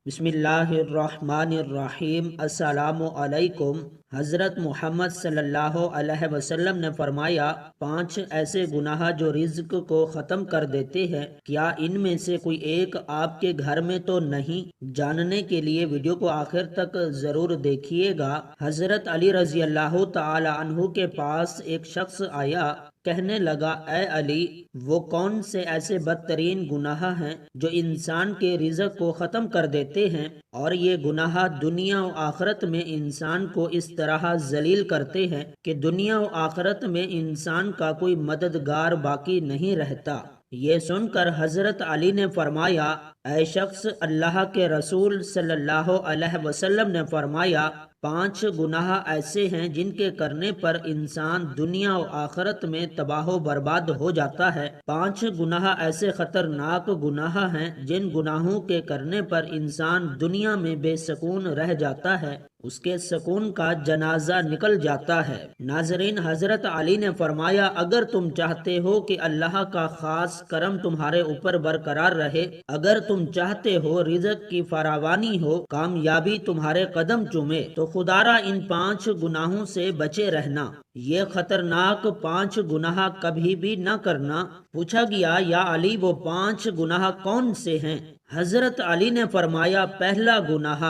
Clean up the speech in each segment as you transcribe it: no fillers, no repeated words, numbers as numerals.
بسم اللہ الرحمن الرحیم۔ السلام علیکم۔ حضرت محمد صلی اللہ علیہ وسلم نے فرمایا، 5 ایسے گناہ جو رزق کو ختم کر دیتے ہیں، کیا ان میں سے کوئی ایک آپ کے گھر میں تو نہیں؟ جاننے کے لیے ویڈیو کو آخر تک ضرور دیکھیے گا۔ حضرت علی رضی اللہ تعالی عنہ کے پاس ایک شخص آیا، کہنے لگا، اے علی، وہ کون سے ایسے بدترین گناہ ہیں جو انسان کے رزق کو ختم کر دیتے ہیں، اور یہ گناہ دنیا و آخرت میں انسان کو اس طرح ذلیل کرتے ہیں کہ دنیا و آخرت میں انسان کا کوئی مددگار باقی نہیں رہتا؟ یہ سن کر حضرت علی نے فرمایا، اے شخص، اللہ کے رسول صلی اللہ علیہ وسلم نے فرمایا، 5 گناہ ایسے ہیں جن کے کرنے پر انسان دنیا و آخرت میں تباہ و برباد ہو جاتا ہے۔ 5 گناہ ایسے خطرناک گناہ ہیں جن گناہوں کے کرنے پر انسان دنیا میں بے سکون رہ جاتا ہے، اس کے سکون کا جنازہ نکل جاتا ہے۔ ناظرین، حضرت علی نے فرمایا، اگر تم چاہتے ہو کہ اللہ کا خاص کرم تمہارے اوپر برقرار رہے، اگر تم چاہتے ہو رزق کی فراوانی ہو، کامیابی تمہارے قدم چومے، تو خدا را ان 5 گناہوں سے بچے رہنا۔ یہ خطرناک 5 گناہ کبھی بھی نہ کرنا۔ پوچھا گیا، یا علی، وہ 5 گناہ کون سے ہیں؟ حضرت علی نے فرمایا، پہلا گناہ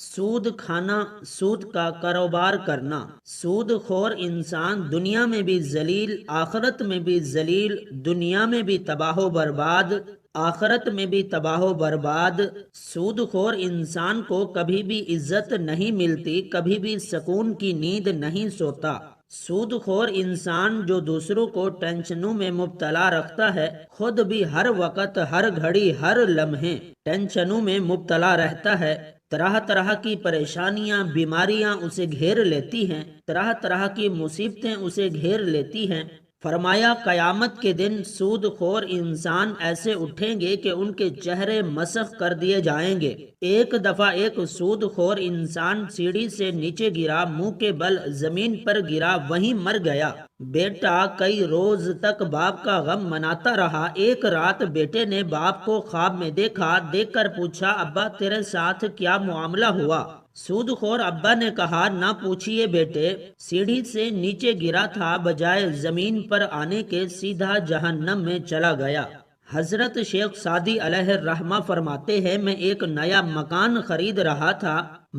سود کھانا، سود کا کاروبار کرنا۔ سود خور انسان دنیا میں بھی ذلیل، آخرت میں بھی ذلیل، دنیا میں بھی تباہ و برباد، آخرت میں بھی تباہ و برباد۔ سود خور انسان کو کبھی بھی عزت نہیں ملتی، کبھی بھی سکون کی نیند نہیں سوتا۔ سود خور انسان جو دوسروں کو ٹینشنوں میں مبتلا رکھتا ہے، خود بھی ہر وقت، ہر گھڑی، ہر لمحے ٹینشنوں میں مبتلا رہتا ہے۔ طرح طرح کی پریشانیاں، بیماریاں اسے گھیر لیتی ہیں، طرح طرح کی مصیبتیں اسے گھیر لیتی ہیں۔ فرمایا، قیامت کے دن سود خور انسان ایسے اٹھیں گے کہ ان کے چہرے مسخ کر دیے جائیں گے۔ ایک دفعہ ایک سود خور انسان سیڑھی سے نیچے گرا، منہ کے بل زمین پر گرا، وہیں مر گیا۔ بیٹا کئی روز تک باپ کا غم مناتا رہا۔ ایک رات بیٹے نے باپ کو خواب میں دیکھا، دیکھ کر پوچھا، ابا تیرے ساتھ کیا معاملہ ہوا؟ سود خور ابا نے کہا، نہ پوچھئے بیٹے، سیڑھی سے نیچے گرا تھا، بجائے زمین پر آنے کے سیدھا جہنم میں چلا گیا۔ حضرت شیخ سعدی علیہ الرحمہ فرماتے ہیں، میں ایک نیا مکان خرید رہا تھا،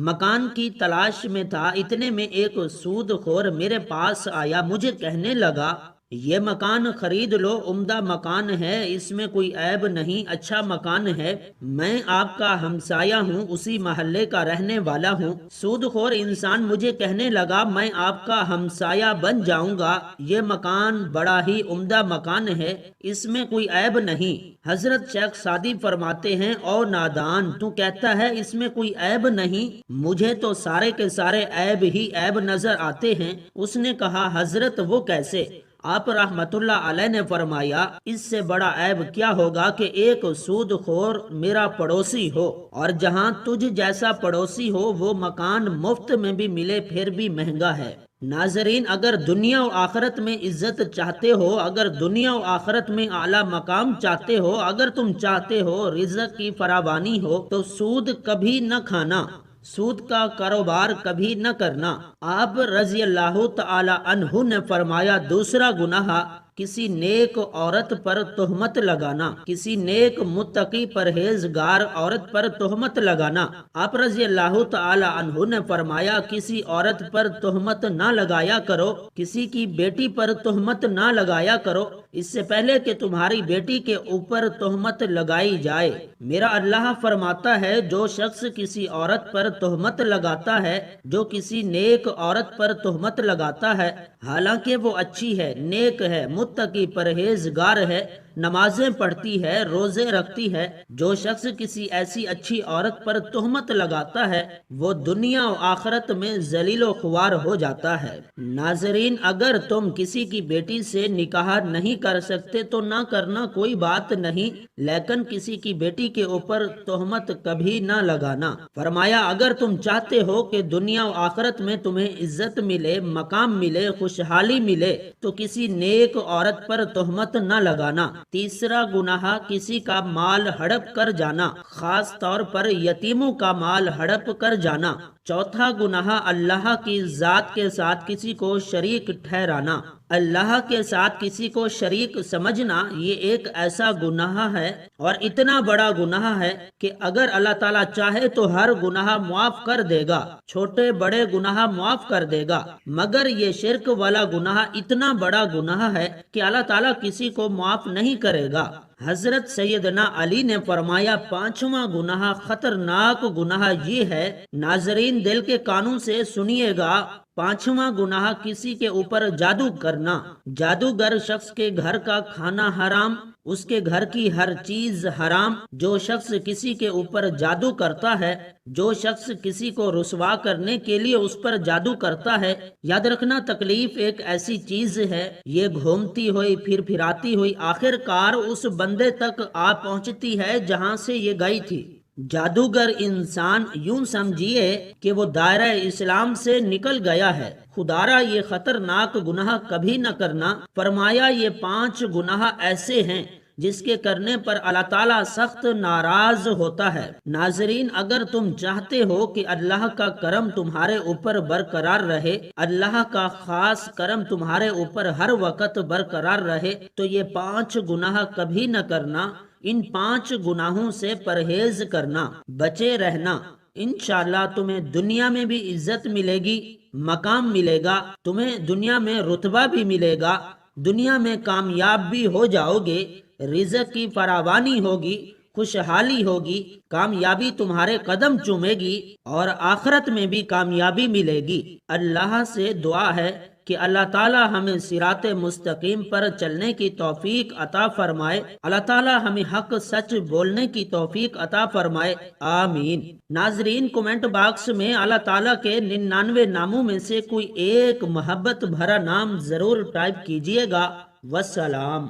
مکان کی تلاش میں تھا، اتنے میں ایک سود خور میرے پاس آیا، مجھے کہنے لگا، یہ مکان خرید لو، عمدہ مکان ہے، اس میں کوئی عیب نہیں، اچھا مکان ہے، میں آپ کا ہمسایہ ہوں، اسی محلے کا رہنے والا ہوں۔ سود خور انسان مجھے کہنے لگا، میں آپ کا ہمسایہ بن جاؤں گا، یہ مکان بڑا ہی عمدہ مکان ہے، اس میں کوئی عیب نہیں۔ حضرت شیخ سعدی فرماتے ہیں، او نادان، تو کہتا ہے اس میں کوئی عیب نہیں، مجھے تو سارے کے سارے عیب ہی عیب نظر آتے ہیں۔ اس نے کہا، حضرت وہ کیسے؟ آپ رحمت اللہ علیہ نے فرمایا، اس سے بڑا عیب کیا ہوگا کہ ایک سود خور میرا پڑوسی ہو، اور جہاں تجھ جیسا پڑوسی ہو وہ مکان مفت میں بھی ملے پھر بھی مہنگا ہے۔ ناظرین، اگر دنیا و آخرت میں عزت چاہتے ہو، اگر دنیا و آخرت میں اعلیٰ مقام چاہتے ہو، اگر تم چاہتے ہو رزق کی فراوانی ہو، تو سود کبھی نہ کھانا، سود کا کاروبار کبھی نہ کرنا۔ آپ رضی اللہ تعالی عنہ نے فرمایا، دوسرا گناہ کسی نیک عورت پر تہمت لگانا، کسی نیک متقی پرہیزگار عورت پر تہمت لگانا۔ آپ رضی اللہ تعالی عنہ نے فرمایا، کسی عورت پر تہمت نہ لگایا کرو، کسی کی بیٹی پر تہمت نہ لگایا کرو، اس سے پہلے کہ تمہاری بیٹی کے اوپر تہمت لگائی جائے۔ میرا اللہ فرماتا ہے، جو شخص کسی عورت پر تہمت لگاتا ہے، جو کسی نیک عورت پر تہمت لگاتا ہے، حالانکہ وہ اچھی ہے، نیک ہے، متقی پرہیزگار ہے، نمازیں پڑھتی ہے، روزے رکھتی ہے، جو شخص کسی ایسی اچھی عورت پر تہمت لگاتا ہے، وہ دنیا و آخرت میں ذلیل و خوار ہو جاتا ہے۔ ناظرین، اگر تم کسی کی بیٹی سے نکاح نہیں کر سکتے تو نہ کرنا، کوئی بات نہیں، لیکن کسی کی بیٹی کے اوپر تہمت کبھی نہ لگانا۔ فرمایا، اگر تم چاہتے ہو کہ دنیا و آخرت میں تمہیں عزت ملے، مقام ملے، خوشحالی ملے، تو کسی نیک عورت پر تہمت نہ لگانا۔ تیسرا گناہ کسی کا مال ہڑپ کر جانا، خاص طور پر یتیموں کا مال ہڑپ کر جانا۔ چوتھا گناہ اللہ کی ذات کے ساتھ کسی کو شریک ٹھہرانا، اللہ کے ساتھ کسی کو شریک سمجھنا یہ ایک ایسا گناہ ہے اور اتنا بڑا گناہ ہے کہ اگر اللہ تعالیٰ چاہے تو ہر گناہ معاف کر دے گا، چھوٹے بڑے گناہ معاف کر دے گا، مگر یہ شرک والا گناہ اتنا بڑا گناہ ہے کہ اللہ تعالیٰ کسی کو معاف نہیں کرے گا۔ حضرت سیدنا علی نے فرمایا پانچواں گناہ خطرناک گناہ یہ ہے، ناظرین دل کے کانوں سے سنیے گا، پانچواں گناہ کسی کے اوپر جادو کرنا۔ جادوگر شخص کے گھر کا کھانا حرام، اس کے گھر کی ہر چیز حرام۔ جو شخص کسی کے اوپر جادو کرتا ہے، جو شخص کسی کو رسوا کرنے کے لیے اس پر جادو کرتا ہے، یاد رکھنا تکلیف ایک ایسی چیز ہے، یہ گھومتی ہوئی پھر پھراتی ہوئی آخر کار اس بندے تک آ پہنچتی ہے جہاں سے یہ گئی تھی۔ جادوگر انسان یوں سمجھیے کہ وہ دائرہ اسلام سے نکل گیا ہے۔ خدارا یہ خطرناک گناہ کبھی نہ کرنا۔ فرمایا یہ 5 گناہ ایسے ہیں جس کے کرنے پر اللہ تعالیٰ سخت ناراض ہوتا ہے۔ ناظرین اگر تم چاہتے ہو کہ اللہ کا کرم تمہارے اوپر برقرار رہے، اللہ کا خاص کرم تمہارے اوپر ہر وقت برقرار رہے، تو یہ 5 گناہ کبھی نہ کرنا۔ ان 5 گناہوں سے پرہیز کرنا، بچے رہنا۔ انشاءاللہ تمہیں دنیا میں بھی عزت ملے گی، مقام ملے گا، تمہیں دنیا میں رتبہ بھی ملے گا، دنیا میں کامیاب بھی ہو جاؤ گے، رزق کی فراوانی ہوگی، خوشحالی ہوگی، کامیابی تمہارے قدم چومے گی اور آخرت میں بھی کامیابی ملے گی۔ اللہ سے دعا ہے کہ اللہ تعالیٰ ہمیں صراط مستقیم پر چلنے کی توفیق عطا فرمائے، اللہ تعالیٰ ہمیں حق سچ بولنے کی توفیق عطا فرمائے، آمین۔ ناظرین کومنٹ باکس میں اللہ تعالیٰ کے 99 ناموں میں سے کوئی ایک محبت بھرا نام ضرور ٹائپ کیجئے گا۔ والسلام۔